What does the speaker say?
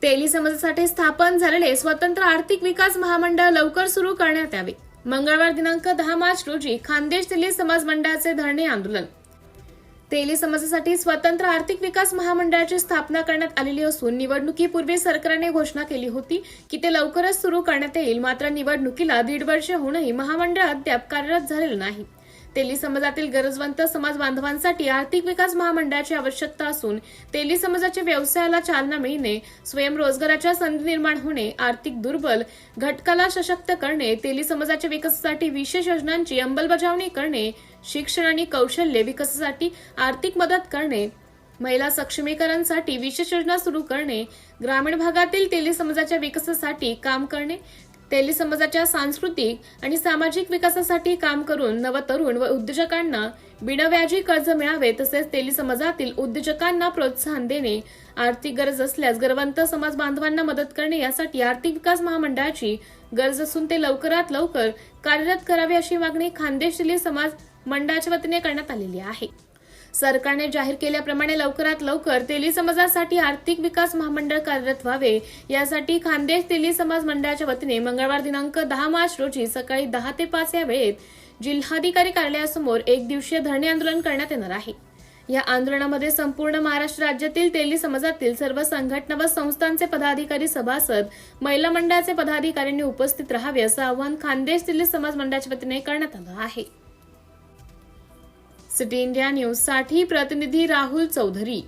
तेली समाजासाठी स्थापन झालेले स्वतंत्र आर्थिक विकास महामंडळ लवकर सुरू करण्यात यावे। मंगळवार दिनांक 10 मार्च रोजी खान्देश तेली समाज मंडळाचे धरणे आंदोलन। तेली समाजासाठी स्वतंत्र आर्थिक विकास महामंडळाची स्थापना करण्यात आलेली असून निवडणुकीपूर्वी सरकारने घोषणा केली होती की ते लवकरच सुरू करण्यात येईल। मात्र निवडणुकीला 1.5 वर्ष होऊनही महामंडळ अद्याप कार्यरत झालेलं नाही। तेली समाजातील गरजवंत समाज बांधवांसाठी आर्थिक विकास महामंडळाची आवश्यकता असून तेली समाजाच्या व्यवसायाला चालना मिळणे, स्वयंरोजगाराच्या संधी निर्माण होणे, आर्थिक दुर्बल घटकाला सशक्त करणे, तेली समाजाच्या विकासासाठी विशेष योजनांची अंमलबजावणी करणे, शिक्षण आणि कौशल्य विकासासाठी आर्थिक मदत करणे, महिला सक्षमीकरणासाठी विशेष योजना सुरू करणे, ग्रामीण भागातील तेली समाजाच्या विकासासाठी काम करणे, तेली समाजाच्या सांस्कृतिक आणि सामाजिक विकासासाठी काम करून नवतरुण व उद्योजकांना बिनव्याजी कर्ज मिळावे, तसेच तेली समाजातील उद्योजकांना प्रोत्साहन देणे, आर्थिक गरज असल्यास गरजवंत समाज बांधवांना मदत करणे यासाठी आर्थिक विकास महामंडळाची गरज असून ते लवकरात लवकर कार्यरत करावे अशी मागणी खान्देश तेली समाज मंडळाच्या वतीने करण्यात आलेली आहे। सरकारने जाहीर केल्याप्रमाणे लवकरात लवकर तेली समाजासाठी आर्थिक विकास महामंडळ कार्यरत व्हावे यासाठी खान्देश तेली समाज मंडळाच्या वतीने मंगळवार दिनांक 10 मार्च रोजी सकाळी 10 ते 5 या वेळेत जिल्हाधिकारी कार्यालयासमोर एक दिवसीय धरणे आंदोलन करण्यात येणार आहे। या आंदोलनामध्ये संपूर्ण महाराष्ट्र राज्यातील तेली समाजातील सर्व संघटना व संस्थांचे पदाधिकारी, सभासद, महिला मंडळाचे पदाधिकाऱ्यांनी उपस्थित राहावे असं आवाहन खान्देश तेली समाज मंडळाच्या वतीने करण्यात आलं आहे। सिटी इंडिया न्यूज साठी प्रतिनिधी राहुल चौधरी।